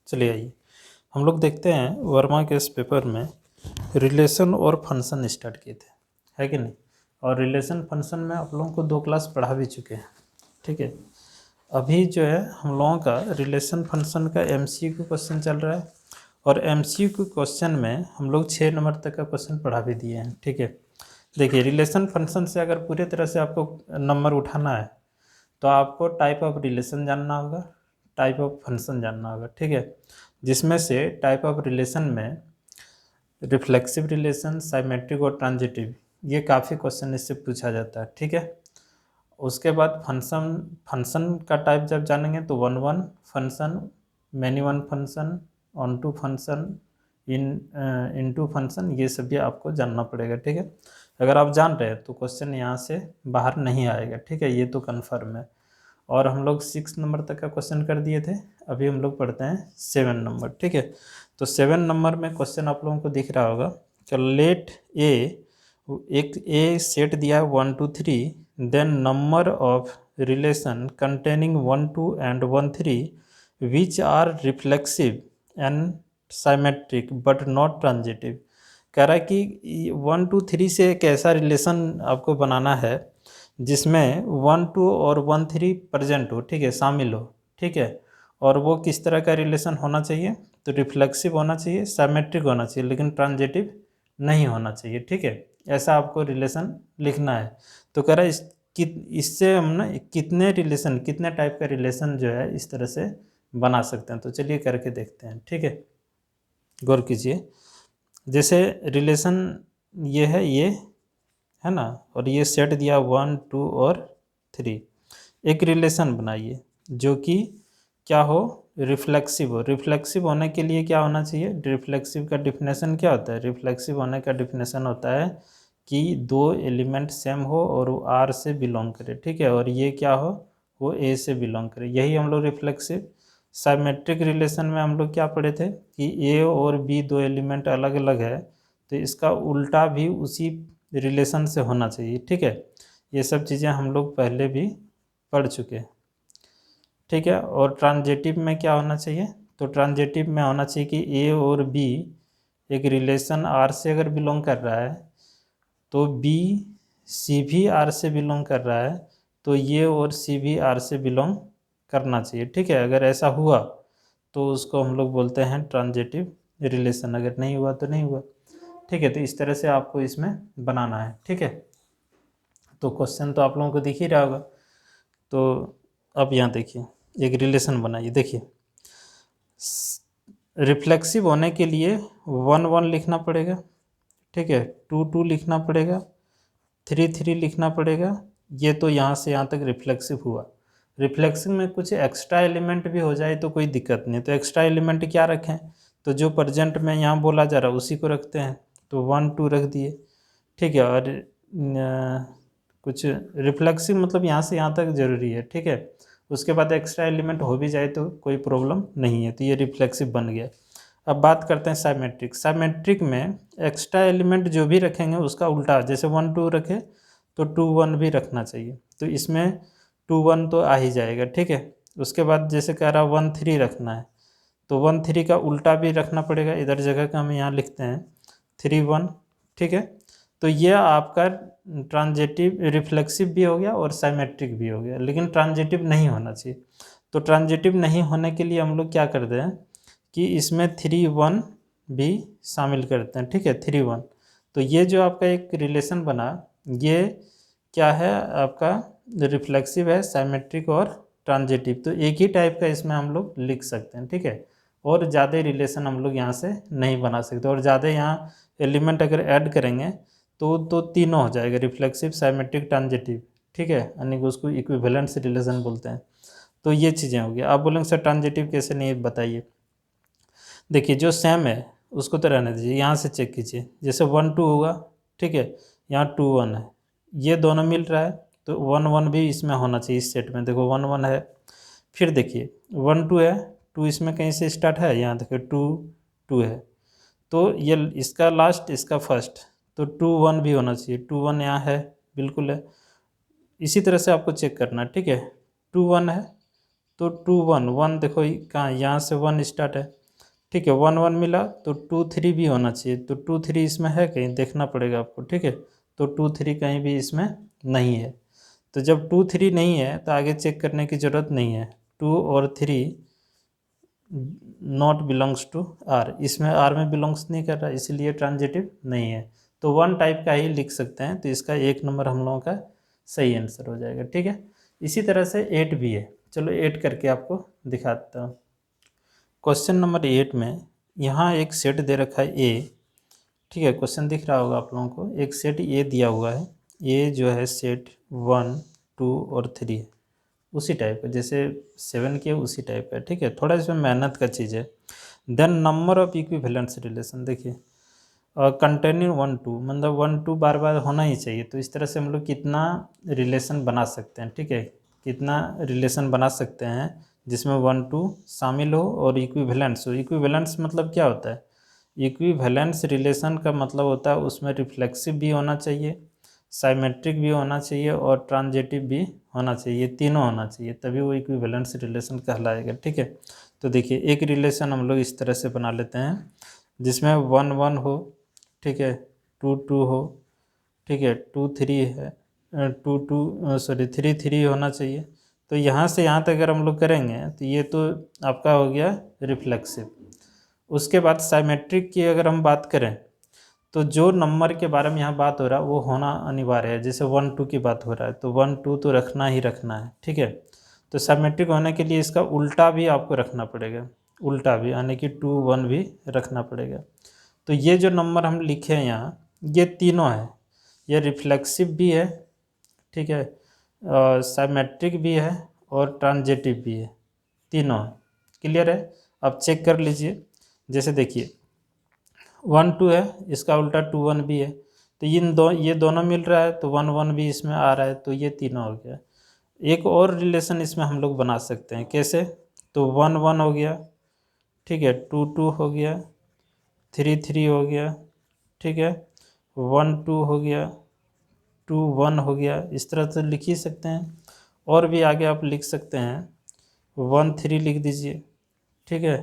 चलिए आइए हम लोग देखते हैं वर्मा के इस पेपर में रिलेशन और फंक्शन स्टार्ट किए थे, है कि नहीं। और रिलेशन फंक्शन में आप लोगों को 2 क्लास पढ़ा भी चुके हैं, ठीक है। अभी जो है हम लोगों का रिलेशन फंक्शन का MCQ क्वेश्चन चल रहा है और MCQ क्वेश्चन में हम लोग 6 नंबर तक का क्वेश्चन पढ़ा भी दिए हैं, ठीक है। देखिए रिलेशन फंक्शन से अगर पूरे तरह से आपको नंबर उठाना है तो आपको टाइप ऑफ रिलेशन जानना होगा, टाइप ऑफ फंक्शन जानना होगा, ठीक है। जिसमें से टाइप ऑफ रिलेशन में रिफ्लेक्सिव रिलेशन, साइमेट्रिक और ट्रांजिटिव, ये काफ़ी क्वेश्चन इससे पूछा जाता है, ठीक है। उसके बाद फंक्शन का टाइप जब जानेंगे तो 1 function, many one function, onto function, into function, ये सब भी आपको जानना पड़ेगा, ठीक है। अगर आप जान रहे हैं तो क्वेश्चन यहाँ से बाहर नहीं आएगा, ठीक है, ये तो कन्फर्म है। और हम लोग 6 नंबर तक का क्वेश्चन कर दिए थे, अभी हम लोग पढ़ते हैं 7 नंबर, ठीक है। तो 7 नंबर में क्वेश्चन आप लोगों को दिख रहा होगा कि लेट एक ए सेट दिया है 1 2 3, then number of relation containing 1 2 and 1 3 which are reflexive and symmetric but not transitive. कह रहा है कि 1 2 3 से एक ऐसा रिलेशन आपको बनाना है जिसमें 1 2 और 1 3 प्रेजेंट हो, ठीक है, शामिल हो, ठीक है। और वो किस तरह का रिलेशन होना चाहिए, तो रिफ्लेक्सिव होना चाहिए, साइमेट्रिक होना चाहिए, लेकिन ट्रांजिटिव नहीं होना चाहिए, ठीक है। ऐसा आपको रिलेशन लिखना है। तो कह रहा है इससे हम ना कितने रिलेशन, कितने टाइप का रिलेशन जो है इस तरह से बना सकते हैं। तो चलिए करके देखते हैं, ठीक है। गौर कीजिए, जैसे रिलेशन ये है ना, और ये सेट दिया 1 2 और 3। एक रिलेशन बनाइए जो कि क्या हो, रिफ्लेक्सिव हो। रिफ्लेक्सिव होने के लिए क्या होना चाहिए, रिफ्लेक्सिव का डिफिनेशन क्या होता है, रिफ्लेक्सिव होने का डिफिनेशन होता है कि 2 एलिमेंट सेम हो और वो R से बिलोंग करे, ठीक है, और ये क्या हो, वो A से बिलोंग करे, यही हम लोग रिफ्लेक्सिव। साइमेट्रिक रिलेशन में हम लोग क्या पढ़े थे कि A और B 2 एलिमेंट अलग अलग है, तो इसका उल्टा भी उसी रिलेशन से होना चाहिए, ठीक है। ये सब चीज़ें हम लोग पहले भी पढ़ चुके हैं, ठीक है। और ट्रांजिटिव में क्या होना चाहिए, तो ट्रांजिटिव में होना चाहिए कि A और B एक रिलेशन R से अगर बिलोंग कर रहा है तो B C भी R से बिलोंग कर रहा है, तो ये और C भी R से बिलोंग करना चाहिए, ठीक है। अगर ऐसा हुआ तो उसको हम लोग बोलते हैं ट्रांजिटिव रिलेशन, अगर नहीं हुआ तो नहीं हुआ, ठीक है। तो इस तरह से आपको इसमें बनाना है, ठीक है। तो क्वेश्चन तो आप लोगों को दिख ही रहा होगा। तो अब यहाँ देखिए एक रिलेशन बनाइए, देखिए रिफ्लेक्सिव होने के लिए 1 1 लिखना पड़ेगा, ठीक है, 2 2 लिखना पड़ेगा, 3 3 लिखना पड़ेगा। ये तो यहाँ से यहाँ तक रिफ्लेक्सिव हुआ। रिफ्लेक्सिव में कुछ एक्स्ट्रा एलिमेंट भी हो जाए तो कोई दिक्कत नहीं, तो एक्स्ट्रा एलिमेंट क्या रखें, तो जो प्रेजेंट में यहाँ बोला जा रहा है उसी को रखते हैं, तो 1 2 रख दिए, ठीक है। और कुछ रिफ्लेक्सिव मतलब यहाँ से यहाँ तक जरूरी है, ठीक है। उसके बाद एक्स्ट्रा एलिमेंट हो भी जाए तो कोई प्रॉब्लम नहीं है, तो ये रिफ्लेक्सिव बन गया। अब बात करते हैं साइमेट्रिक। साइमेट्रिक में एक्स्ट्रा एलिमेंट जो भी रखेंगे उसका उल्टा, जैसे 1 2 रखे तो 2 1 भी रखना चाहिए, तो इसमें 2 1 तो आ ही जाएगा, ठीक है। उसके बाद जैसे कह रहा 1 3 रखना है तो 1 3 का उल्टा भी रखना पड़ेगा, इधर जगह का हम यहाँ लिखते हैं 3 1, ठीक है। तो ये आपका ट्रांजिटिव रिफ्लेक्सिव भी हो गया और साइमेट्रिक भी हो गया, लेकिन ट्रांजिटिव नहीं होना चाहिए। तो ट्रांजिटिव नहीं होने के लिए हम लोग क्या करते हैं कि इसमें 3 1 भी शामिल करते हैं, ठीक है, 3 1। तो ये जो आपका एक रिलेशन बना, ये क्या है आपका, रिफ्लेक्सिव है, साइमेट्रिक और ट्रांजिटिव, तो एक ही टाइप का इसमें हम लोग लिख सकते हैं, ठीक है। और ज़्यादा रिलेशन हम लोग यहाँ से नहीं बना सकते, और ज़्यादा यहाँ एलिमेंट अगर ऐड करेंगे तो तीनों हो जाएगा, रिफ्लेक्सिव, साइमेट्रिक, ट्रांजिटिव, ठीक है, यानी कि उसको इक्विवेलेंस रिलेशन बोलते हैं। तो ये चीज़ें हो गई। आप बोलेंगे सर ट्रांजिटिव कैसे, नहीं बताइए। देखिए जो सेम है उसको तो रहने दीजिए, यहाँ से चेक कीजिए, जैसे 1 2 होगा, ठीक है, यहाँ 2 1 है, ये दोनों मिल रहा है, तो 1 1 भी इसमें होना चाहिए, इस सेट में देखो 1 1 है। फिर देखिए 1 2 है, 2 इसमें कहीं से स्टार्ट है, यहाँ देखिए 2 2 है, तो ये इसका लास्ट इसका फर्स्ट, तो 2 1 भी होना चाहिए, 2 1 यहाँ है, बिल्कुल है। इसी तरह से आपको चेक करना है, ठीक है। 2 1 है तो 2 1 1 देखो कहाँ, यहाँ से 1 स्टार्ट है, ठीक है, 1 1 मिला तो 2 3 भी होना चाहिए, तो 2 3 इसमें है कहीं, देखना पड़ेगा आपको। ठीक है, तो 2 3 कहीं भी इसमें नहीं है। तो जब 2 3 नहीं है तो आगे चेक करने की ज़रूरत नहीं है। 2 और 3 नॉट बिलोंग्स टू आर, इसमें आर में बिलोंग्स नहीं कर रहा, इसलिए ट्रांजिटिव नहीं है। तो 1 टाइप का ही लिख सकते हैं, तो इसका 1 नंबर हम लोगों का सही आंसर हो जाएगा। ठीक है, इसी तरह से 8 भी है। चलो 8 करके आपको दिखाता हूँ। क्वेश्चन नंबर 8 में यहाँ एक सेट दे रखा है ए। ठीक है, क्वेश्चन दिख रहा होगा आप लोगों को, एक सेट ए दिया हुआ है। ए जो है सेट 1 2 और 3 है, उसी टाइप का जैसे 7 के उसी टाइप का। ठीक है, थोड़ा इसमें मेहनत का चीज़ है। Then number of equivalence relation देखिए, कंटेनिंग 1 2, मतलब 1 2 बार बार होना ही चाहिए। तो इस तरह से हम लोग कितना रिलेशन बना सकते हैं। ठीक है, कितना रिलेशन बना सकते हैं जिसमें 1 2 शामिल हो और इक्विवेलेंस हो। इक्विवेलेंस मतलब क्या होता है? इक्विवेलेंस रिलेशन का मतलब होता है उसमें रिफ्लेक्सिव भी होना चाहिए, साइमेट्रिक भी होना चाहिए और ट्रांजिटिव भी होना चाहिए। ये तीनों होना चाहिए, तभी वो इक्विवेलेंस रिलेशन कहलाएगा। ठीक है, तो देखिए एक रिलेशन हम लोग इस तरह से बना लेते हैं जिसमें 1 1 हो, ठीक है, 2 2 हो, ठीक है, 2 3 है, 2 2 सॉरी 3 3 होना चाहिए। तो यहाँ से यहाँ तक अगर हम लोग करेंगे तो ये तो आपका हो गया रिफ्लेक्सिव। उसके बाद साइमेट्रिक की अगर हम बात करें तो जो नंबर के बारे में यहाँ बात हो रहा है वो होना अनिवार्य है। जैसे 1 2 की बात हो रहा है तो 1 2 तो रखना ही रखना है। ठीक है, तो साइमेट्रिक होने के लिए इसका उल्टा भी आपको रखना पड़ेगा, उल्टा भी यानी कि 2 1 भी रखना पड़ेगा। तो ये जो नंबर हम लिखे हैं यहाँ, ये तीनों है, ये रिफ्लेक्सिव भी है, ठीक है, साइमेट्रिक भी है और ट्रांजिटिव भी है, तीनों है। क्लियर है? अब चेक कर लीजिए। जैसे देखिए 1 2 है, इसका उल्टा 2 1 भी है, तो ये दोनों मिल रहा है तो 1 1 भी इसमें आ रहा है, तो ये तीनों हो गया। एक और रिलेशन इसमें हम लोग बना सकते हैं, कैसे? तो 1 1 हो गया, ठीक है, 2 2 हो गया, 3 3 हो गया, ठीक है, 1 2 हो गया, 2 1 हो गया। इस तरह से लिख ही सकते हैं। और भी आगे आप लिख सकते हैं, 1 3 लिख दीजिए, ठीक है,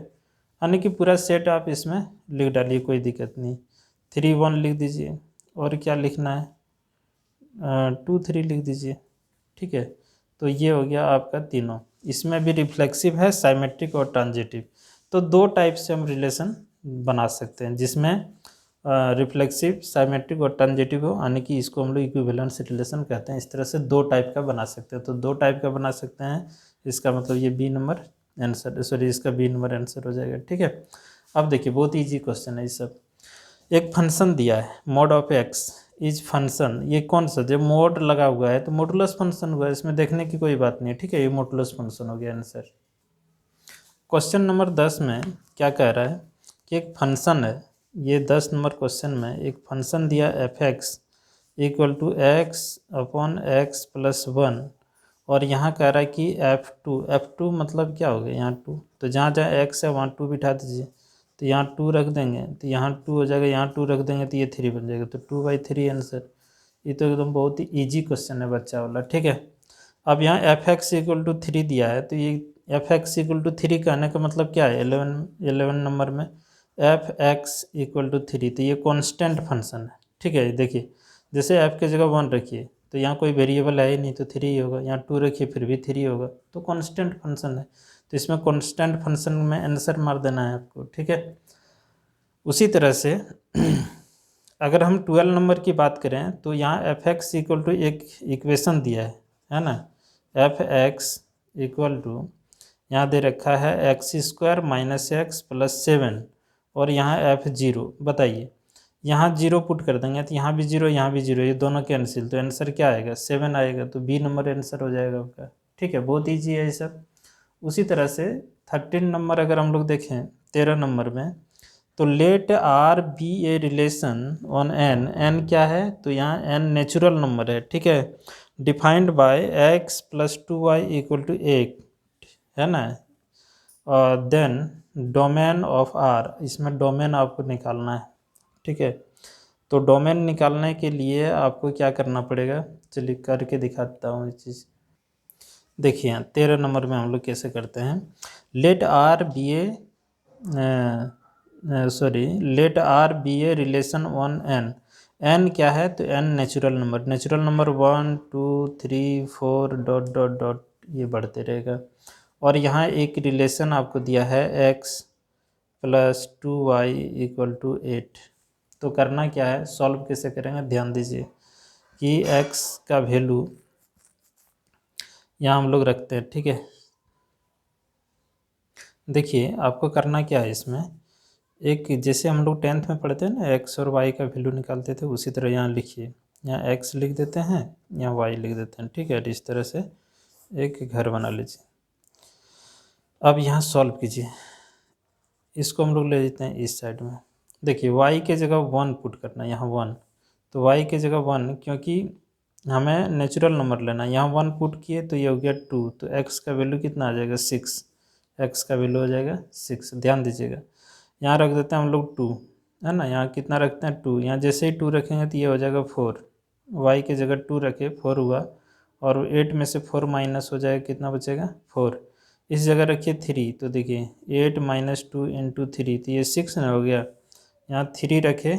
यानी कि पूरा सेट आप इसमें लिख डालिए, कोई दिक्कत नहीं। 3 1 लिख दीजिए, और क्या लिखना है, 2 3 लिख दीजिए। ठीक है, तो ये हो गया आपका तीनों। इसमें भी रिफ्लेक्सिव है, साइमेट्रिक और ट्रांजिटिव। तो दो टाइप से हम रिलेशन बना सकते हैं जिसमें रिफ्लेक्सिव, साइमेट्रिक और ट्रांजिटिव हो, यानी कि इसको हम लोग इक्विवेलेंस रिलेशन कहते हैं। इस तरह से दो टाइप का बना सकते हैं। तो दो टाइप का बना सकते हैं, इसका मतलब ये बी नंबर आंसर, सॉरी इसका बी नंबर आंसर हो जाएगा। ठीक है, अब देखिए बहुत ईजी क्वेश्चन है ये सब। एक फंक्शन दिया है, mode of x is function, ये कौन सा, जब मोड लगा हुआ है तो मॉडुलस फंक्शन हुआ है, इसमें देखने की कोई बात नहीं है। ठीक है, ये मॉडुलस फंक्शन हो गया आंसर। क्वेश्चन नंबर 10 में क्या कह रहा है कि एक फंक्शन है, ये 10 नंबर क्वेश्चन में एक फंक्शन दिया f x equal to x upon x plus 1, और यहाँ कह रहा है कि एफ टू मतलब क्या हो गया, यहाँ 2, तो जहाँ जहाँ एक्स है वहाँ 2 बिठा दीजिए। तो यहाँ 2 रख देंगे तो यहाँ 2 हो जाएगा, यहाँ 2 रख देंगे तो ये 3 बन जाएगा, तो 2/3 आंसर। ये तो एकदम बहुत ही ईजी क्वेश्चन है बच्चा वाला। ठीक है, अब यहाँ एफ एक्स इक्वल टू 3 दिया है, तो ये एफ एक्स इक्वल टू 3 कहने का मतलब क्या है, 11 नंबर में एफ एक्स इक्वल टू 3, तो ये कॉन्स्टेंट फंक्शन है। ठीक है, देखिए जैसे एफ की जगह 1 रखिए तो यहाँ कोई वेरिएबल है ही नहीं, तो 3 ही होगा, यहाँ 2 रखिए फिर भी 3 होगा, तो कॉन्स्टेंट फंक्शन है। तो इसमें कॉन्स्टेंट फंक्शन में आंसर मार देना है आपको। ठीक है, उसी तरह से अगर हम 12 नंबर की बात करें तो यहाँ एफ एक्स इक्वल टू एक इक्वेशन दिया है ना, एफ एक्स इक्वल टू यहाँ दे रखा है x square minus x plus 7, और यहाँ एफ जीरो। बताइए, यहाँ जीरो पुट कर देंगे तो यहाँ भी जीरो, यहाँ भी जीरो, ये दोनों कैंसिल, तो आंसर क्या आएगा, 7 आएगा, तो बी नंबर आंसर हो जाएगा आपका। ठीक है, बहुत ईजी है ये सब। उसी तरह से 13 नंबर अगर हम लोग देखें, 13 नंबर में, तो let R be a relation on N, N क्या है, तो यहाँ एन नेचुरल नंबर है। ठीक है, defined by x plus 2y equal to 8, है ना, देन डोमेन ऑफ आर, इसमें डोमेन आपको निकालना है। ठीक है, तो डोमेन निकालने के लिए आपको क्या करना पड़ेगा, चलिए करके दिखाता हूँ ये चीज़। देखिए 13 नंबर में हम लोग कैसे करते हैं, let R be a sorry, let R be a relation on N. N क्या है? तो N natural number, natural number 1 2 3 4 dot dot dot ये बढ़ते रहेगा। और यहाँ एक रिलेशन आपको दिया है x plus 2y equal to 8। तो करना क्या है, सॉल्व कैसे करेंगे, ध्यान दीजिए कि x का वैल्यू यहाँ हम लोग रखते हैं, ठीक है। देखिए आपको करना क्या है इसमें, एक जैसे हम लोग 10th में पढ़ते हैं ना, x और y का वैल्यू निकालते थे, उसी तरह यहाँ लिखिए, यहाँ x लिख देते हैं, यहाँ y लिख देते हैं, ठीक है। इस तरह से एक घर बना लीजिए। अब यहाँ सॉल्व कीजिए, इसको हम लोग ले लेते हैं इस साइड में। देखिए y के जगह 1 पुट करना है, यहाँ 1, तो y के जगह 1, क्योंकि हमें नेचुरल नंबर लेना है। यहाँ 1 पुट किए तो ये हो गया 2, तो x का वैल्यू कितना आ जाएगा 6, x का वैल्यू हो जाएगा 6। ध्यान दीजिएगा, यहाँ रख देते हैं हम लोग 2, है ना। यहाँ कितना रखते हैं 2, यहाँ जैसे ही 2 रखेंगे तो ये हो जाएगा 4, y के जगह 2 रखे 4 हुआ, और 8 में से 4 माइनस हो जाएगा, कितना बचेगा 4। इस जगह रखिए 3, तो देखिए 8 माइनस 2 इंटू 3, तो ये 6 ना हो गया। यहाँ 3 रखे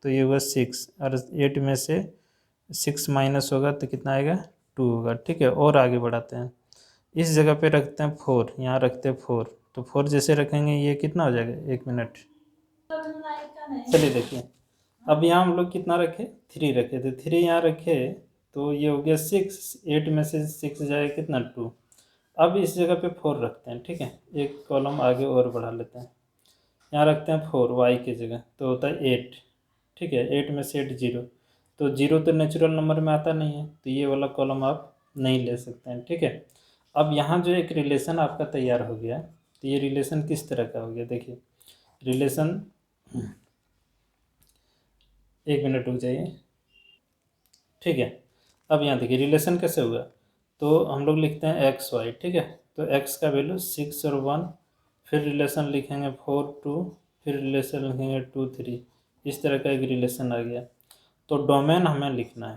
तो ये हुआ 6, और 8 में से 6 माइनस होगा तो कितना आएगा 2 होगा, ठीक है। और आगे बढ़ाते हैं, इस जगह पे रखते हैं 4, यहाँ रखते हैं 4, तो 4 जैसे रखेंगे ये कितना हो जाएगा, 1 मिनट, चलिए देखिए। अब यहाँ हम लोग कितना रखे, 3 रखे, तो 3 यहाँ रखे तो ये हो गया 6, 8 में से 6 जाएगा कितना 2। अब इस जगह पे 4 रखते हैं, ठीक है, एक कॉलम आगे और बढ़ा लेते हैं, यहाँ रखते हैं 4 y की जगह, तो होता है 8, ठीक है। 8 में से 8 0, तो 0 तो नेचुरल नंबर में आता नहीं है, तो ये वाला कॉलम आप नहीं ले सकते हैं, ठीक है। अब यहाँ जो एक रिलेशन आपका तैयार हो गया, तो ये रिलेशन किस तरह का हो गया, देखिए रिलेशन, एक मिनट रुक जाइए, ठीक है। अब यहाँ देखिए रिलेशन कैसे हुआ, तो हम लोग लिखते हैं एक्स वाई, ठीक है। तो x का वैल्यू 6 और 1, फिर रिलेशन लिखेंगे 4 2, फिर रिलेशन लिखेंगे 2 3, इस तरह का एक रिलेशन आ गया। तो डोमेन हमें लिखना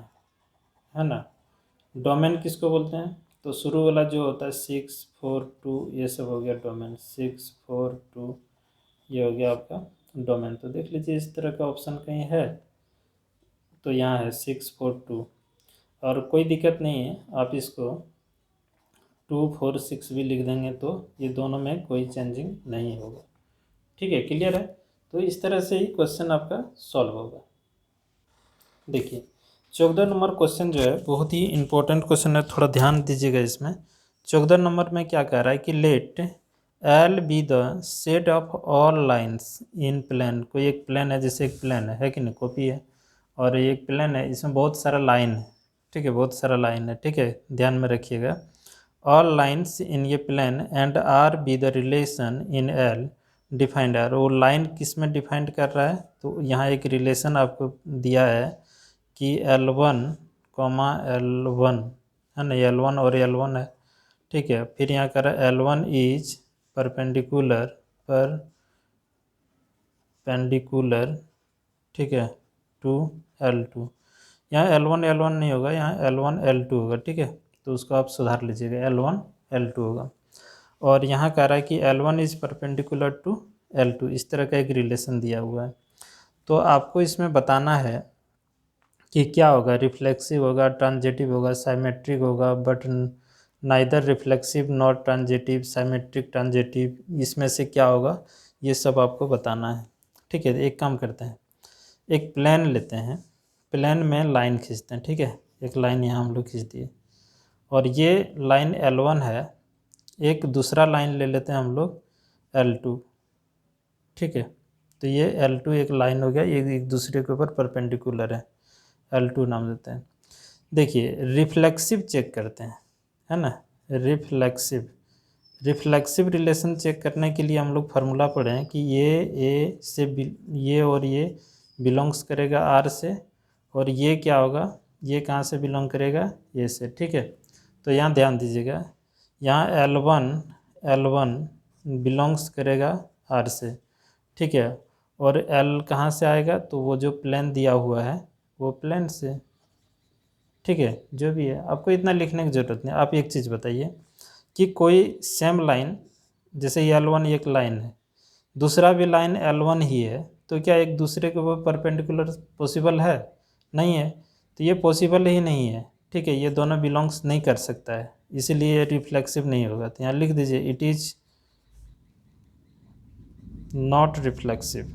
है ना। डोमेन किसको बोलते हैं, तो शुरू वाला जो होता है 6 4 2, ये सब हो गया डोमेन, 6 4 2, ये हो गया आपका डोमेन। तो देख लीजिए इस तरह का ऑप्शन कहीं है, तो यहाँ है 6 4 2, और कोई दिक्कत नहीं है, आप इसको 2 4 6 भी लिख देंगे तो ये दोनों में कोई चेंजिंग नहीं होगा, ठीक है, क्लियर है। तो इस तरह से ही क्वेश्चन आपका सॉल्व होगा। देखिए 14 नंबर क्वेश्चन जो है बहुत ही इंपॉर्टेंट क्वेश्चन है, थोड़ा ध्यान दीजिएगा इसमें। 14 नंबर में क्या कह रहा है कि let L be the set of all lines in plane. कोई एक प्लेन है, जैसे एक प्लेन है कि नहीं, कॉपी है, और एक प्लेन है, इसमें बहुत सारा लाइन है, ठीक है, बहुत सारा लाइन है, ठीक है, ध्यान में रखिएगा। ऑल लाइन्स इन ये plane and R be the relation in L defined R. वो लाइन किस में डिफाइंड कर रहा है, तो यहाँ एक रिलेशन आपको दिया है कि L1 कॉमा L1 है ना, L1 और L1 है, ठीक है। फिर यहाँ कर L1 इज परपेंडिकुलर, ठीक है, टू L2। यहाँ L1 L1 नहीं होगा, यहाँ L1 L2 होगा, ठीक है, तो उसको आप सुधार लीजिएगा, L1 L2 होगा। और यहाँ कह रहा है कि L1 is perpendicular to L2, इस तरह का एक रिलेशन दिया हुआ है। तो आपको इसमें बताना है कि क्या होगा, रिफ्लेक्सिव होगा, ट्रांजिटिव होगा, साइमेट्रिक होगा, but neither reflexive not transitive, symmetric transitive, इसमें से क्या होगा, ये सब आपको बताना है, ठीक है। एक काम करते हैं, एक प्लेन लेते हैं, प्लेन में लाइन खींचते हैं, ठीक है, एक लाइन यहाँ हम लोग खींच दिए, और ये लाइन L1 है, एक दूसरा लाइन ले लेते हैं हम लोग L2, ठीक है। तो ये L2 एक लाइन हो गया, ये एक दूसरे के ऊपर परपेंडिकुलर है, L2 नाम देते हैं। देखिए रिफ्लेक्सिव चेक करते हैं, है ना, रिफ्लेक्सिव रिलेशन चेक करने के लिए हम लोग फार्मूला पढ़े हैं कि ये और ये बिलोंग्स करेगा R से, और ये क्या होगा, ये कहाँ से बिलोंग करेगा, ये से, ठीक है। तो यहाँ ध्यान दीजिएगा, यहाँ L1 बिलोंग्स करेगा R से, ठीक है, और L कहाँ से आएगा, तो वो जो प्लेन दिया हुआ है वो प्लेन से, ठीक है। जो भी है आपको इतना लिखने की ज़रूरत नहीं। आप एक चीज़ बताइए कि कोई सेम लाइन, जैसे L1 एक लाइन है, दूसरा भी लाइन L1 ही है, तो क्या एक दूसरे के ऊपर परपेंडिकुलर पॉसिबल है? नहीं है, तो ये पॉसिबल ही नहीं है। ठीक है, ये दोनों बिलोंग्स नहीं कर सकता है, इसीलिए ये रिफ्लेक्सिव नहीं होगा। तो यहाँ लिख दीजिए इट इज नॉट रिफ्लेक्सिव।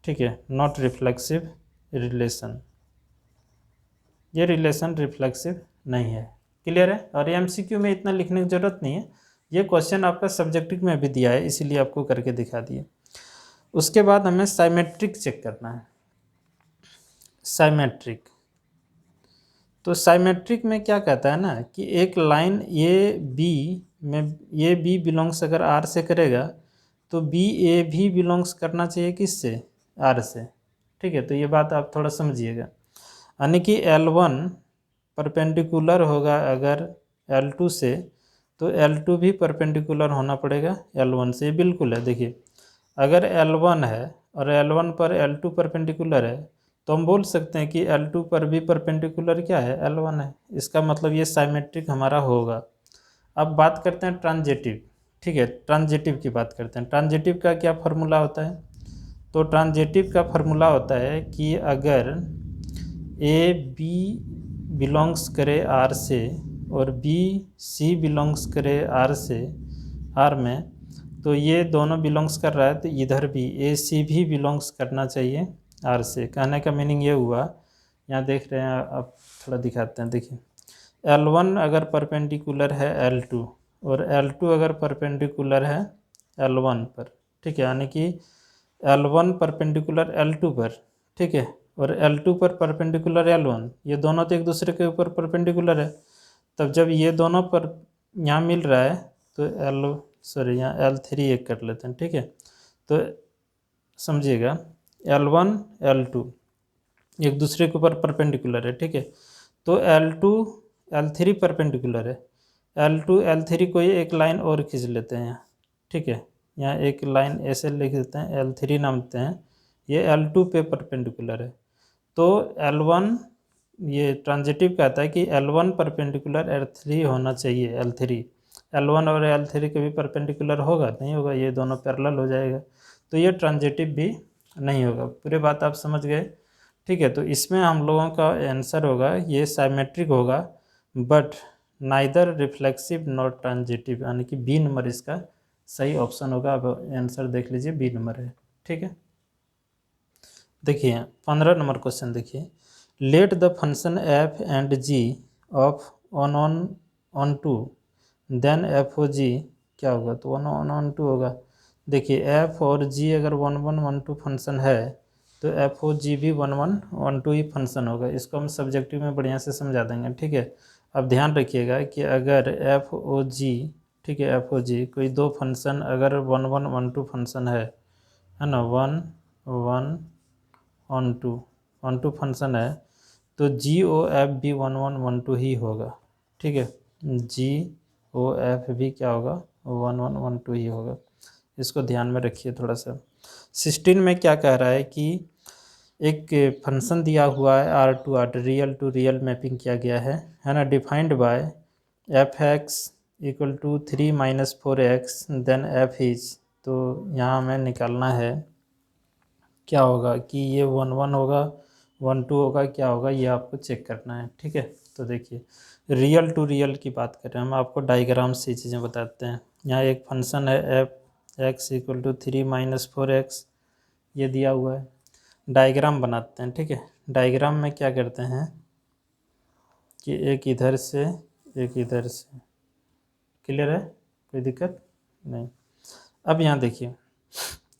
ठीक है, नॉट रिफ्लेक्सिव रिलेशन, ये रिलेशन रिफ्लेक्सिव नहीं है। क्लियर है? और एमसीक्यू में इतना लिखने की जरूरत नहीं है, ये क्वेश्चन आपका सब्जेक्टिव में भी दिया है, इसीलिए आपको करके दिखा दिए। उसके बाद हमें साइमेट्रिक चेक करना है। साइमेट्रिक, तो साइमेट्रिक में क्या कहता है ना कि एक लाइन ए बी में, ए बी बिलोंग्स अगर आर से करेगा तो बी ए भी बिलोंग्स करना चाहिए किससे? आर से। ठीक है, तो ये बात आप थोड़ा समझिएगा, यानी कि L1 परपेंडिकुलर होगा अगर L2 से, तो L2 भी परपेंडिकुलर होना पड़ेगा L1 से, बिल्कुल है। देखिए, अगर L1 है और L1 पर L2 परपेंडिकुलर है, तो हम बोल सकते हैं कि L2 पर भी परपेंडिकुलर क्या है? L1 है। इसका मतलब ये साइमेट्रिक हमारा होगा। अब बात करते हैं ट्रांजिटिव। ठीक है, ट्रांजिटिव की बात करते हैं। ट्रांजिटिव का क्या फार्मूला होता है? तो ट्रांजिटिव का फार्मूला होता है कि अगर ए बी बिलोंग्स करे आर से और बी सी बिलोंग्स करे आर से, आर में, तो ये दोनों बिलोंग्स कर रहा है, तो इधर भी ए सी भी बिलोंग्स करना चाहिए आर से। कहने का मीनिंग ये हुआ, यहाँ देख रहे हैं आप, थोड़ा दिखाते हैं। देखिए, L1 अगर परपेंडिकुलर है L2 और L2 अगर परपेंडिकुलर है L1 पर, ठीक है, यानी कि L1 परपेंडिकुलर L2 पर, ठीक है, और L2 पर परपेंडिकुलर L1, ये दोनों तो एक दूसरे के ऊपर परपेंडिकुलर है। तब जब ये दोनों पर यहाँ मिल रहा है तो यहाँ L3 एक कर लेते हैं। ठीक है, तो समझिएगा L1 L2 एक दूसरे के ऊपर परपेंडिकुलर है। ठीक है, तो L2 L3 परपेंडिकुलर है, L2 L3 को ये एक लाइन और खींच लेते हैं यहाँ। ठीक है, यहाँ एक लाइन ऐसे लिख देते हैं, L3 नाम देते हैं, ये L2 पे परपेंडिकुलर है। तो L1, ये ट्रांजिटिव कहता है कि L1 परपेंडिकुलर L3 होना चाहिए। L3 L1 और L3 के भी परपेंडिकुलर होगा? नहीं होगा, ये दोनों पैरेलल हो जाएगा, तो ये ट्रांजिटिव भी नहीं होगा। पूरी बात आप समझ गए? ठीक है, तो इसमें हम लोगों का आंसर होगा ये साइमेट्रिक होगा, but neither reflexive not transitive, यानी कि बी नंबर इसका सही ऑप्शन होगा। अब आंसर देख लीजिए, बी नंबर है। ठीक है, देखिए 15 नंबर क्वेश्चन देखिए, let the function F and G of on to, then F O G क्या होगा? तो ऑन टू होगा। देखिए, एफ और जी अगर 1 1 1 2 फंक्शन है, तो एफ ओ जी भी 1 1 1 2 ही फंक्शन होगा। इसको हम सब्जेक्टिव में बढ़िया से समझा देंगे। ठीक है, अब ध्यान रखिएगा कि अगर एफ ओ जी, ठीक है, एफ ओ जी कोई दो फंक्शन अगर 1 1 1 2 फंक्शन है ना, 1 1 1 2 फंक्शन है, तो जी ओ एफ भी 1 1 1 2 ही होगा। ठीक है, जी ओ एफ भी क्या होगा? 1 1 1 2 ही होगा। इसको ध्यान में रखिए थोड़ा सा। 16 में क्या कह रहा है कि एक फंक्शन दिया हुआ है R टू रियल मैपिंग किया गया है ना, defined by f x equal to 3 - 4x then f is, तो यहाँ हमें निकालना है क्या होगा कि ये 1 1 होगा, 1 2 होगा, क्या होगा, ये आपको चेक करना है। ठीक है, तो देखिए रियल टू रियल की बात कर रहे हैं हम, आपको डायग्राम से चीज़ें बताते हैं। यहाँ एक फंक्शन है F x equal to 3 - 4x, ये दिया हुआ है। डायग्राम बनाते हैं। ठीक है, डायग्राम में क्या करते हैं कि एक इधर से एक इधर से, क्लियर है? कोई दिक्कत नहीं। अब यहाँ देखिए,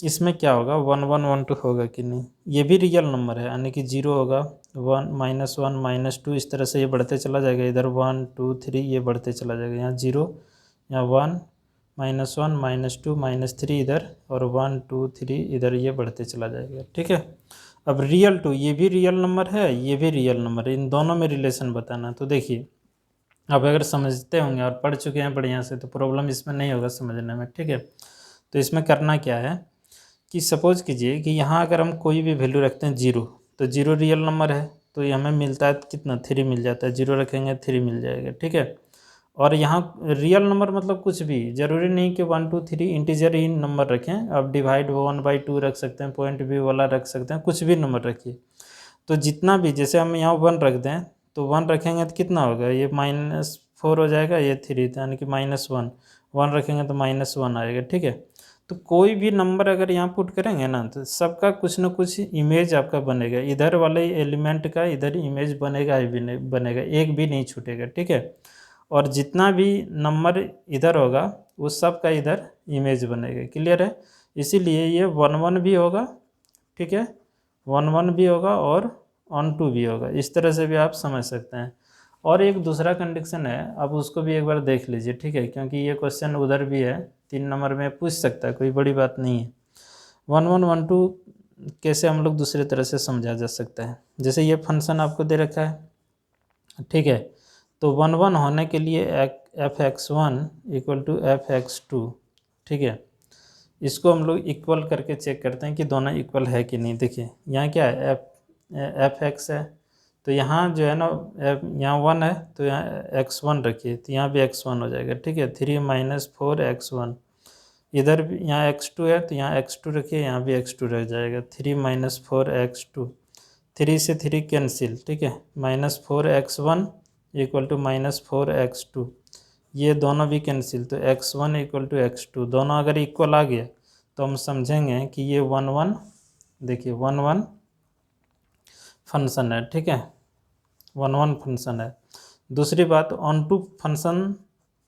इसमें क्या होगा? 1 1 1 2 होगा कि नहीं? ये भी रियल नंबर है, यानी कि 0 होगा, 1 -1 -2, इस तरह से ये बढ़ते चला जाएगा। इधर 1 2 3 ये बढ़ते चला जाएगा। यहाँ 0, यहाँ 1 -1 -2 -3 इधर, और 1 2 3 इधर, ये बढ़ते चला जाएगा। ठीक है, अब रियल टू, ये भी रियल नंबर है, ये भी रियल नंबर है, इन दोनों में रिलेशन बताना। तो देखिए, अब अगर समझते होंगे और पढ़ चुके हैं बढ़िया से, तो प्रॉब्लम इसमें नहीं होगा समझने में। ठीक है, तो इसमें करना क्या है कि सपोज कीजिए कि यहाँ अगर हम कोई भी वैल्यू रखते हैं 0, तो 0 रियल नंबर है, तो ये हमें मिलता है कितना? 3 मिल जाता है। 0 रखेंगे 3 मिल जाएगा। ठीक है, और यहाँ रियल नंबर मतलब कुछ भी ज़रूरी नहीं कि 1 2 3 इंटीजर ही नंबर रखें, आप डिवाइड 1/2 रख सकते हैं, पॉइंट भी वाला रख सकते हैं, कुछ भी नंबर रखिए। तो जितना भी, जैसे हम यहाँ 1 रख दें तो 1 रखेंगे तो कितना होगा, ये -4 हो जाएगा, ये 3 यानी कि -1, 1 रखेंगे तो -1 आएगा, ठीक है। तो कोई भी नंबर अगर यहाँ पुट करेंगे ना तो सबका कुछ ना कुछ इमेज आपका बनेगा, इधर वाले एलिमेंट का इधर इमेज बनेगा ही भी नहीं बनेगा, एक भी नहीं छूटेगा, ठीक है। और जितना भी नंबर इधर होगा उस सब का इधर इमेज बनेगा, क्लियर है। इसीलिए ये 1 1 भी होगा, ठीक है, 1 1 भी होगा और ऑन 2 भी होगा, इस तरह से भी आप समझ सकते हैं। और एक दूसरा कंडीशन है, अब उसको भी एक बार देख लीजिए, ठीक है, क्योंकि ये क्वेश्चन उधर भी है, 3 नंबर में पूछ सकता है, कोई बड़ी बात नहीं है। 1 1 1 2 कैसे हम लोग दूसरे तरह से समझा जा सकता है, जैसे ये फंक्शन आपको दे रखा है, ठीक है। तो 1 1 होने के लिए f(x1) = f(x2), ठीक है। इसको हम लोग इक्वल करके चेक करते हैं कि दोनों इक्वल है कि नहीं। देखिए यहाँ क्या है, एफ एक्स है, तो यहाँ जो है ना यहाँ 1 है तो यहाँ x1 रखिए, तो यहाँ भी x1 हो जाएगा, ठीक है। 3 - 4x1, इधर भी यहाँ x2 है तो यहाँ x2 रखिए, यहाँ भी x2 रह जाएगा, 3 - 4x2, 3 से 3 कैंसिल, ठीक है, -4x1 = -4x2, ये दोनों भी कैंसिल, तो x1 = x2, दोनों अगर इक्वल आ गया तो हम समझेंगे कि ये 1 1, देखिए 1 1 फंक्शन है, ठीक है, 1 1 फंक्शन है। दूसरी बात, ऑन टू फंक्शन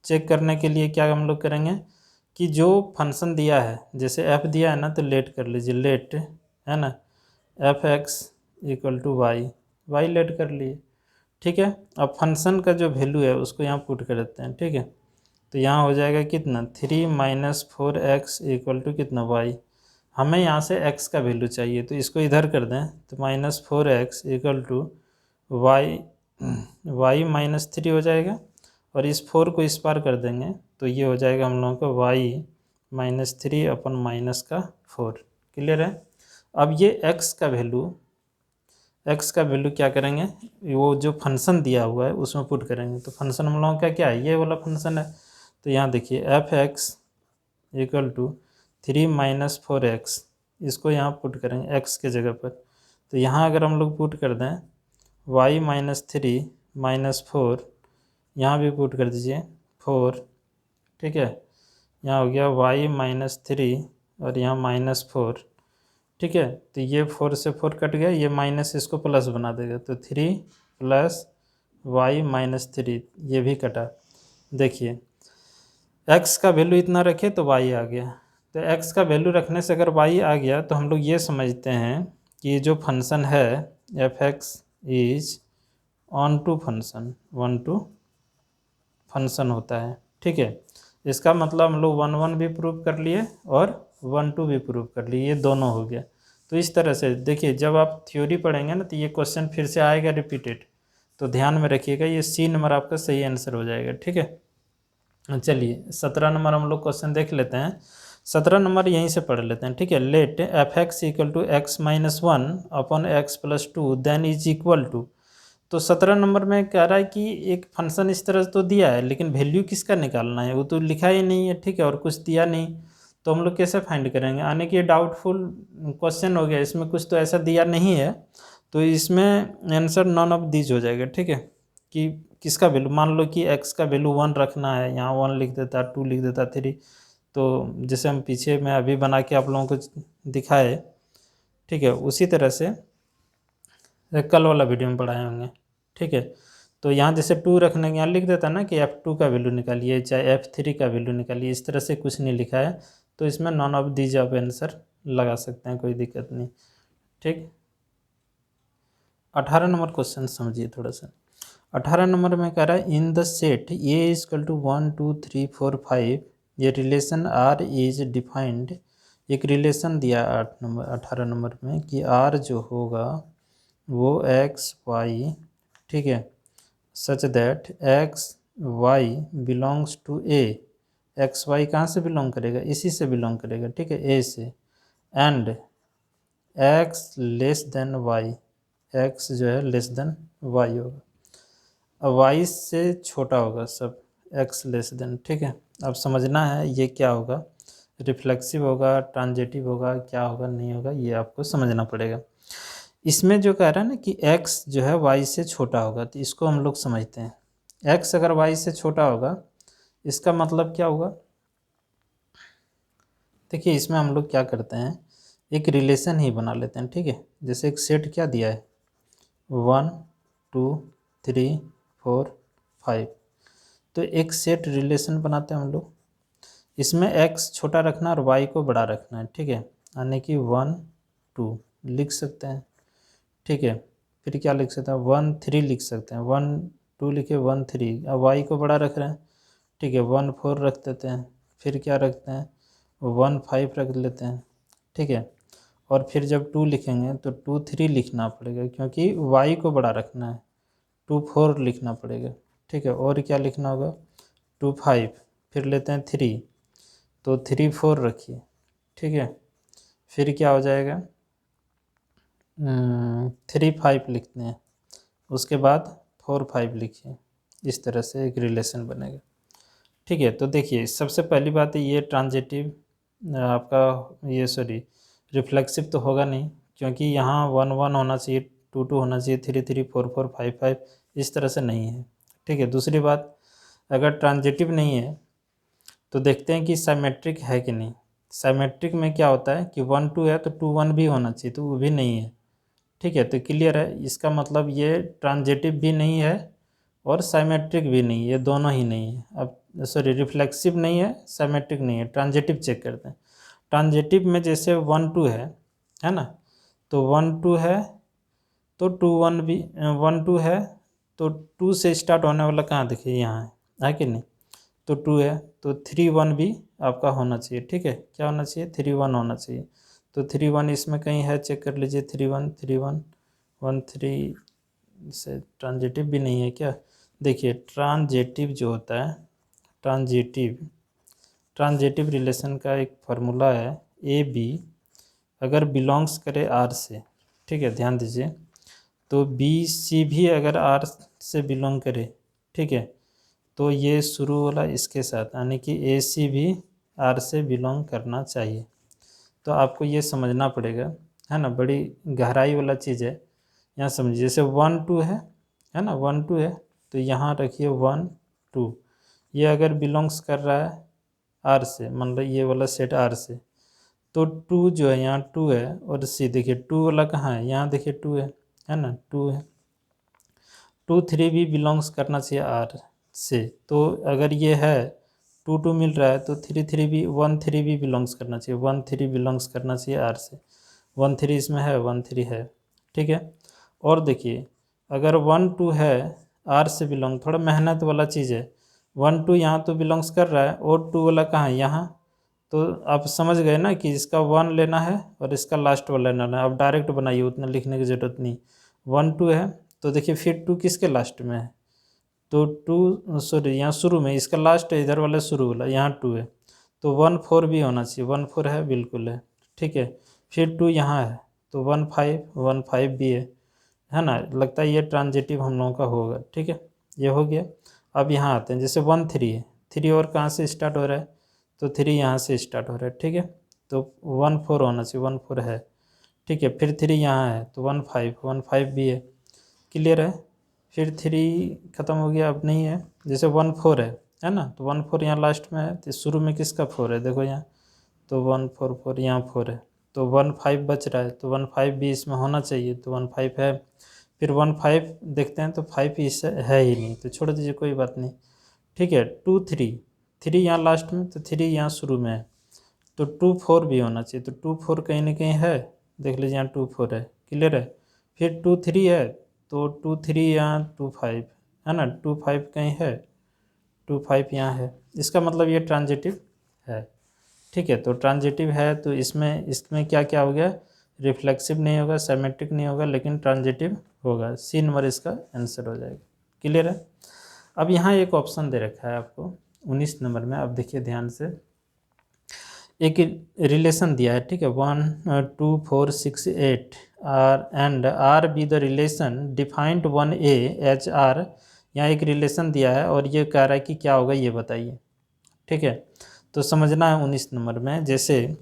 चेक करने के लिए क्या हम लोग करेंगे कि जो फंक्शन दिया है, जैसे f दिया है ना तो लेट कर लीजिए, लेट है ना, f(x) = y लेट कर लिए, ठीक है। अब फंक्शन का जो वैल्यू है उसको यहाँ पुट कर देते हैं, ठीक है। तो यहाँ हो जाएगा कितना, 3 - 4x = कितना, y। हमें यहाँ से x का वैल्यू चाहिए तो इसको इधर कर दें, तो -4x = y - 3 हो जाएगा, और इस 4 को इस पार कर देंगे तो ये हो जाएगा हम लोगों को y - 3/-4, क्लियर है। अब ये x का वैल्यू क्या करेंगे, वो जो फंक्शन दिया हुआ है उसमें पुट करेंगे, तो फंक्शन हम लोगों का क्या है, ये वाला फंक्शन है। तो यहाँ देखिए f(x) = 3 - 4x, इसको यहाँ पुट करेंगे x के जगह पर, तो यहाँ अगर हम लोग पुट कर दें y - 3 - 4, यहाँ भी पुट कर दीजिए 4, ठीक है, यहाँ हो गया y - 3 और यहाँ -4, ठीक है। तो ये 4 से 4 कट गया, ये माइनस इसको प्लस बना देगा, तो 3 + y - 3, ये भी कटा। देखिए x का वैल्यू इतना रखे तो y आ गया, तो x का वैल्यू रखने से अगर y आ गया तो हम लोग ये समझते हैं कि ये जो फंक्शन है f(x) is onto function, 1 to function होता है, ठीक है। इसका मतलब हम लोग 1 1 भी प्रूव कर लिए और 1 2 भी प्रूव कर लिए, ये दोनों हो गया। तो इस तरह से देखिए, जब आप थ्योरी पढ़ेंगे ना तो ये क्वेश्चन फिर से आएगा रिपीटेड, तो ध्यान में रखिएगा, ये सी नंबर आपका सही आंसर हो जाएगा, ठीक है। चलिए 17 नंबर हम लोग क्वेश्चन देख लेते हैं। 17 नंबर यहीं से पढ़ लेते हैं, ठीक है। लेट f(x) = x - 1/x + 2 then is equal to, तो 17 नंबर में कह रहा है कि एक फंक्शन इस तरह से तो दिया है लेकिन वैल्यू किसका निकालना है, वो तो लिखा ही नहीं है, ठीक है, और कुछ दिया नहीं, तो हम लोग कैसे फाइंड करेंगे। यानी कि डाउटफुल क्वेश्चन हो गया, इसमें कुछ तो ऐसा दिया नहीं है, तो इसमें आंसर नॉन ऑफ दीज हो जाएगा, ठीक है। कि किसका वैल्यू, मान लो कि x का वैल्यू 1 रखना है, यहाँ 1 लिख देता, 2 लिख देता, 3, तो जैसे हम पीछे में अभी बना के आप लोगों को दिखाए, ठीक है, उसी तरह से कल वाला वीडियो में पढ़ाए होंगे, ठीक है। तो यहाँ जैसे 2 रखने के यहाँ लिख देता ना कि f2 का वैल्यू निकालिए, चाहे f3 का वैल्यू निकालिए, इस तरह से कुछ नहीं लिखा है, तो इसमें नॉन ऑफ दीज आप आंसर लगा सकते हैं, कोई दिक्कत नहीं, ठीक। 18 नंबर क्वेश्चन समझिए थोड़ा सा। 18 नंबर में कह रहा है इन द सेट A = 1 2 3 4 5 ये रिलेशन R इज डिफाइंड, एक रिलेशन दिया 18 नंबर में कि R जो होगा वो x y, ठीक है, such that x y belongs to A, x y कहाँ से बिलोंग करेगा, इसी से बिलोंग करेगा, ठीक है, ए से, and x less than y, x जो है लेस देन y होगा, अब y से छोटा होगा सब, एक्स लेस देन, ठीक है। अब समझना है ये क्या होगा, रिफ्लेक्सिव होगा, ट्रांजिटिव होगा, क्या होगा नहीं होगा, ये आपको समझना पड़ेगा। इसमें जो कह रहा है ना कि x जो है y से छोटा होगा, तो इसको हम लोग समझते हैं। x अगर y से छोटा होगा इसका मतलब क्या होगा, देखिए इसमें हम लोग क्या करते हैं, एक रिलेशन ही बना लेते हैं, ठीक है। जैसे एक सेट क्या दिया है 1 2 3 4 5, तो एक सेट रिलेशन बनाते हैं हम लोग। इसमें x छोटा रखना और y को बड़ा रखना है, ठीक है। यानी कि 1 2 लिख सकते हैं, ठीक है। फिर क्या लिख सकते हैं 1 3 लिख सकते हैं, 1 2 लिखे 1 3, अब y को बड़ा रख रहे हैं, ठीक है 1 4 रख देते हैं। फिर क्या रखते हैं 1 5 रख लेते हैं, ठीक है। और फिर जब 2 लिखेंगे तो 2 3 लिखना पड़ेगा क्योंकि y को बड़ा रखना है, 2 4 लिखना पड़ेगा, ठीक है। और क्या लिखना होगा 2 5, फिर लेते हैं 3, तो 3 4 रखिए, ठीक है। फिर क्या हो जाएगा 3 5 लिखते हैं, उसके बाद 4 5 लिखिए, इस तरह से एक रिलेशन बनेगा, ठीक है। तो देखिए सबसे पहली बात है ये ट्रांजिटिव आपका ये सॉरी रिफ्लेक्सिव तो होगा नहीं, क्योंकि यहाँ 1 1 होना चाहिए, 2 2 होना चाहिए, 3 3 4 4 5 5 इस तरह से नहीं है, ठीक है। दूसरी बात अगर ट्रांजिटिव नहीं है तो देखते हैं कि साइमेट्रिक है कि नहीं। साइमेट्रिक में क्या होता है कि 1 2 है तो 2 1 भी होना चाहिए, तो वो भी नहीं है, ठीक है। तो क्लियर है, इसका मतलब ये ट्रांजिटिव भी नहीं है और साइमेट्रिक भी नहीं है, ये दोनों ही नहीं है। अब सॉरी रिफ्लेक्सिव नहीं है, साइमेट्रिक नहीं है, ट्रांजिटिव चेक करते हैं। ट्रांजिटिव में जैसे 1 2 है ना, तो 1 2 है तो 2 1 भी 1 2 है तो 2 से स्टार्ट होने वाला कहाँ देखिए यहाँ है कि नहीं, तो 2 है तो 3 1 भी आपका होना चाहिए, ठीक है। क्या होना चाहिए 3 1 होना चाहिए, तो 3 1 इसमें कहीं है, चेक कर लीजिए 3 1 3 1 1 3 से ट्रांजिटिव भी नहीं है क्या। देखिए ट्रांजिटिव जो होता है, ट्रांजिटिव रिलेशन का एक फार्मूला है ए बी अगर बिलोंग्स करे आर से, ठीक है ध्यान दीजिए, तो बी सी भी अगर आर से बिलोंग करे, ठीक है, तो ये शुरू वाला इसके साथ यानी कि ए सी भी आर से बिलोंग करना चाहिए। तो आपको ये समझना पड़ेगा, है ना, बड़ी गहराई वाला चीज़ है। यहाँ समझिए जैसे 1 2 है ना, 1 2 है तो यहाँ रखिए 1 2, ये अगर बिलोंग्स कर रहा है आर से, मान लो ये वाला सेट आर से, तो 2 जो है यहाँ 2 है, और सी देखिए 2 वाला कहाँ है, यहाँ देखिए 2 है ना 2 है, 2 3 भी बिलोंग्स करना चाहिए आर से, तो अगर ये है 2 2 मिल रहा है तो 3 3 भी 1 3 भी बिलोंग्स करना चाहिए, 1 3 बिलोंग्स करना चाहिए आर से, 1 3 इसमें है 1 3 है, ठीक है। और देखिए अगर 1 2 है आर से बिलोंग, थोड़ा मेहनत वाला चीज़ है, 1 2 यहाँ तो बिलोंग्स कर रहा है और 2 वाला कहाँ है यहाँ, तो आप समझ गए ना कि इसका 1 लेना है और इसका लास्ट वाला लेना है। अब डायरेक्ट बनाइए, उतना लिखने की ज़रूरत नहीं। 1 2 है तो देखिए फिर 2 किसके लास्ट में है, तो 2 सॉरी यहाँ शुरू में, इसका लास्ट है इधर वाला शुरू वाला, यहाँ 2 है तो 1 4 भी होना चाहिए, 1 4 है बिल्कुल है, ठीक है। फिर 2 यहाँ है तो 1 5 भी है ना, लगता है ये ट्रांजिटिव हम लोगों का होगा, ठीक है, ये हो गया। अब यहाँ आते हैं जैसे 1 3 है, 3 और कहाँ से स्टार्ट हो रहा है, तो 3 यहाँ से स्टार्ट हो रहा है, ठीक है, तो 1 4 होना चाहिए, 1 4 है, ठीक है। फिर 3 यहाँ है तो 1 5 भी है, क्लियर है। फिर 3 ख़त्म हो गया, अब नहीं है, जैसे 1 4 है ना, तो 1 4 यहाँ लास्ट में है, तो शुरू में किसका 4 है देखो यहाँ, तो 1 4 4 यहाँ 4 है, तो 1 5 बच रहा है, तो 1 5 भी इसमें होना चाहिए, तो 1 5 है। फिर 1 5 देखते हैं तो 5 इस है ही नहीं, तो छोड़ दीजिए कोई बात नहीं, ठीक है। 2 3 3 यहाँ लास्ट में, तो 3 यहाँ शुरू में है, तो 2 4 भी होना चाहिए, तो 2 4 कहीं ना कहीं है, देख लीजिए यहाँ 2 4 है, क्लियर है। फिर 2 3 है तो 2 3 यहाँ 2 5 है ना, 2 5 कहीं है, 2 5 यहाँ है, इसका मतलब ये ट्रांजिटिव है, ठीक है। तो ट्रांजिटिव है तो इसमें इसमें क्या क्या हो गया, रिफ्लेक्सिव नहीं होगा, सिमेट्रिक नहीं होगा, लेकिन ट्रांजिटिव होगा, सी नंबर इसका आंसर हो जाएगा, क्लियर है। अब यहाँ एक ऑप्शन दे रखा है आपको 19 नंबर में, अब देखिए ध्यान से, एक रिलेशन दिया है, ठीक है, 1 2 4 6 8 R and R be the relation defined 1 A H R यहाँ एक रिलेशन दिया है और ये कह रहा है कि क्या होगा ये बताइए, ठीक है। तो समझना है 19 नंबर में, जैसे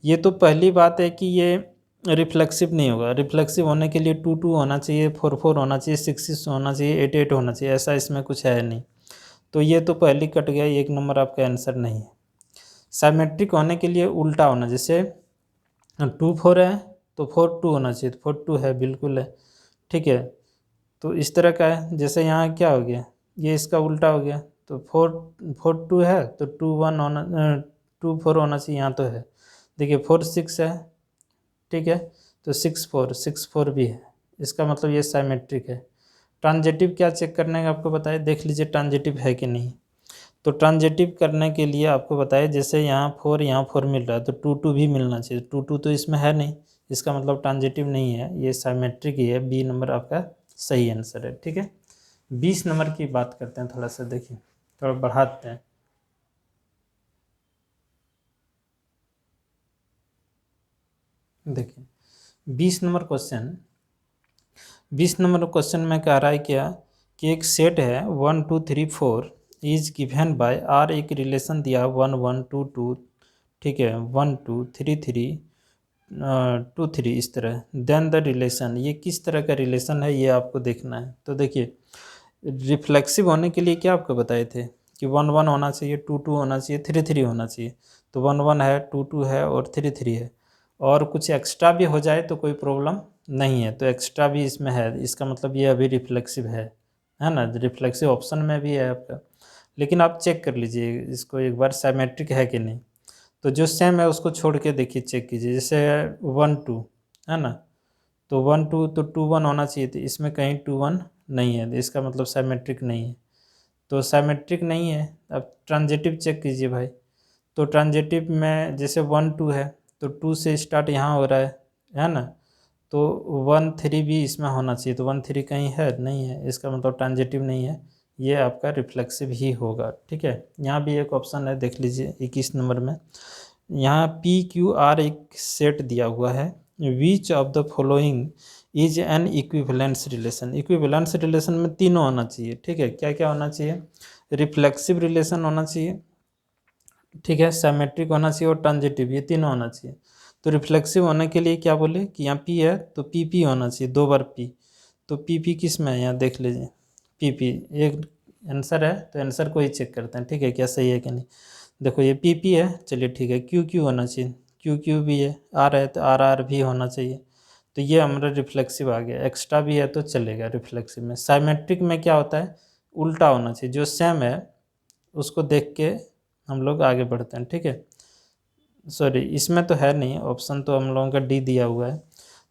ये तो पहली बात है कि ये रिफ्लेक्सिव नहीं होगा। रिफ्लेक्सिव होने के लिए 2 2 होना चाहिए, 4 4 होना चाहिए, 6 6 होना चाहिए, 8 8 होना चाहिए, ऐसा इसमें कुछ है नहीं। तो ये तो पहली कट गया, 1 नंबर आपका आंसर नहीं है। साइमेट्रिक होने के लिए उल्टा होना, जैसे 2 4 है तो 4 2 होना चाहिए, तो 4 2 है, बिल्कुल है, ठीक है। तो इस तरह का है, जैसे यहाँ क्या हो गया, ये इसका उल्टा हो गया, तो 4 4 2 है तो 2 1 होना 2 4 होना चाहिए, यहाँ तो है। देखिए 4 6 है, ठीक है, तो 6 4 6 4 भी है, इसका मतलब ये साइमेट्रिक है। ट्रांजिटिव क्या चेक करने का आपको बताया, देख लीजिए ट्रांजिटिव है कि नहीं। तो ट्रांजिटिव करने के लिए आपको बताया, जैसे यहाँ 4 मिल रहा है तो 2 2 भी मिलना चाहिए, 2 2 तो इसमें है नहीं, इसका मतलब ट्रांजिटिव नहीं है, ये साइमेट्रिक ही है। बी नंबर आपका सही आंसर है, ठीक है। 20 नंबर की बात करते हैं, थोड़ा सा देखिए, थोड़ा बढ़ाते हैं। देखिए 20 नंबर क्वेश्चन, 20 नंबर क्वेश्चन में कह रहा है क्या कि एक सेट है 1 2 3 4 इज गिवन बाय आर, एक रिलेशन दिया 1 1 2 2, ठीक है, 1 2 3 3 2 3 इस तरह। देन द रिलेशन, ये किस तरह का रिलेशन है ये आपको देखना है। तो देखिए रिफ्लेक्सिव होने के लिए क्या आपको बताए थे कि 1 1 होना चाहिए, 2 2 होना चाहिए, 3 3 होना चाहिए। तो 1 1 है, 2 2 है और 3 3 है, और कुछ एक्स्ट्रा भी हो जाए तो कोई प्रॉब्लम नहीं है। तो एक्स्ट्रा भी इसमें है, इसका मतलब ये अभी रिफ्लेक्सिव है ना, रिफ्लेक्सिव ऑप्शन में भी है आपका। लेकिन आप चेक कर लीजिए इसको एक बार, साइमेट्रिक है कि नहीं। तो जो सेम है उसको छोड़ के देखिए, चेक कीजिए, जैसे 1 2 है ना, तो 1 2 तो 2 1 होना चाहिए, तो इसमें कहीं 2 1 नहीं है, तो इसका मतलब साइमेट्रिक नहीं है। तो साइमेट्रिक नहीं है। अब ट्रांजिटिव चेक कीजिए भाई, तो ट्रांजिटिव में जैसे 1 2 है तो 2 से स्टार्ट यहाँ हो रहा है ना, तो 1 3 भी इसमें होना चाहिए, तो 1 3 कहीं है नहीं है, इसका मतलब ट्रांजिटिव नहीं है, ये आपका रिफ्लेक्सिव ही होगा, ठीक है। यहाँ भी एक ऑप्शन है, देख लीजिए 21 नंबर में, यहाँ पी क्यू आर एक सेट दिया हुआ है, which of the following is an equivalence relation. Equivalence relation में तीनों होना चाहिए, ठीक है। क्या क्या होना चाहिए, रिफ्लेक्सिव रिलेशन होना चाहिए, ठीक है, साइमेट्रिक होना चाहिए और ट्रांजिटिव, ये तीनों होना चाहिए। तो रिफ्लेक्सिव होने के लिए क्या बोले कि यहाँ पी है तो पी पी होना चाहिए, 2 बार पी। तो पी पी किस में है, यहाँ देख लीजिए, पी पी एक आंसर है, तो आंसर को ही चेक करते हैं, ठीक है, क्या सही है कि नहीं। देखो ये पी पी है, चलिए ठीक है, क्यू क्यू होना चाहिए, क्यू क्यू भी है, आर है तो आर आर भी होना चाहिए। तो ये हमारा रिफ्लेक्सिव आ गया, एक्स्ट्रा भी है तो चलेगा रिफ्लेक्सिव में। साइमेट्रिक में क्या होता है, उल्टा होना चाहिए, जो सेम है उसको देख के हम लोग आगे बढ़ते हैं, ठीक है। सॉरी इसमें तो है नहीं ऑप्शन, तो हम लोगों का डी दिया हुआ है।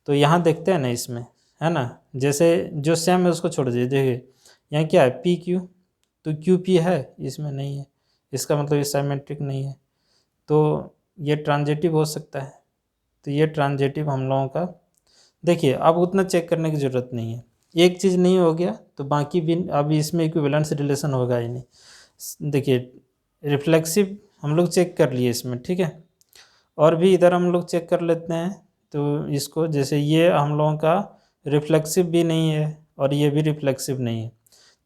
तो यहाँ देखते हैं ना इसमें, है ना, जैसे जो सेम है उसको छोड़ दीजिए। देखिए यहाँ क्या है, पी क्यू, तो क्यू पी है, इसमें नहीं है, इसका मतलब ये साइमेट्रिक नहीं है। तो ये ट्रांजिटिव हो सकता है, तो ये ट्रांजिटिव हम लोगों का। देखिए अब उतना चेक करने की ज़रूरत नहीं है, एक चीज़ नहीं हो गया तो बाकी भी अब इसमें इक्विवेलेंस रिलेशन होगा ही नहीं। देखिए रिफ्लेक्सिव हम लोग चेक कर लिए इसमें, ठीक है, और भी इधर हम लोग चेक कर लेते हैं। तो इसको जैसे ये हम लोगों का रिफ्लेक्सिव भी नहीं है और ये भी रिफ्लेक्सिव नहीं है,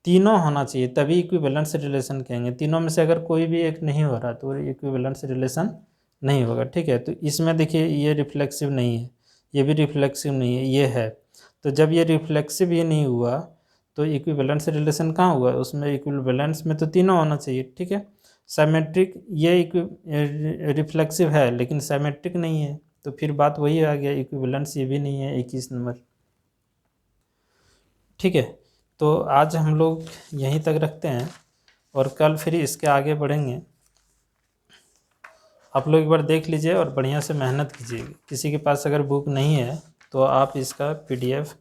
तीनों होना चाहिए तभी इक्विवेलेंस रिलेशन कहेंगे। तीनों में से अगर कोई भी एक नहीं हो रहा तो इक्विवेलेंस रिलेशन नहीं होगा, ठीक है। तो इसमें देखिए ये रिफ्लेक्सिव नहीं है, ये भी रिफ्लेक्सिव नहीं है, ये है। तो जब ये रिफ्लेक्सिव ये नहीं हुआ तो इक्विवेलेंस रिलेशन कहाँ हुआ, उसमें इक्विवेलेंस में तो तीनों होना चाहिए, ठीक है। साइमेट्रिक ये रिफ्लेक्सिव है लेकिन साइमेट्रिक नहीं है, तो फिर बात वही आ गया, इक्विवेलेंस ये भी नहीं है, 21 नंबर, ठीक है। तो आज हम लोग यहीं तक रखते हैं और कल फिर इसके आगे बढ़ेंगे। आप लोग एक बार देख लीजिए और बढ़िया से मेहनत कीजिए। किसी के पास अगर बुक नहीं है तो आप इसका पीडीएफ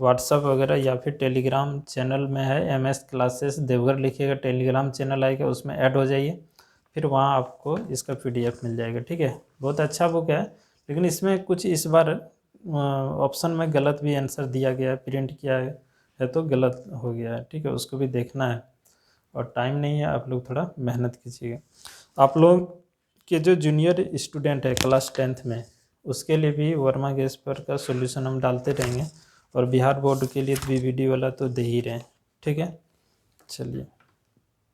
व्हाट्सअप वगैरह या फिर टेलीग्राम चैनल में है, एमएस क्लासेस देवघर लिखिएगा, टेलीग्राम चैनल आएगा, उसमें ऐड हो जाइए, फिर वहाँ आपको इसका पीडीएफ मिल जाएगा, ठीक है। बहुत अच्छा बुक है, लेकिन इसमें कुछ इस बार ऑप्शन में गलत भी आंसर दिया गया है, प्रिंट किया है तो गलत हो गया है, ठीक है, उसको भी देखना है और टाइम नहीं है, आप लोग थोड़ा मेहनत कीजिएगा। आप लोग के जो जूनियर स्टूडेंट है क्लास 10th में, उसके लिए भी वर्मा गैस पर का सॉल्यूशन हम डालते रहेंगे, और बिहार बोर्ड के लिए तो बीबीडी वाला तो दे ही रहे हैं, ठीक है। चलिए।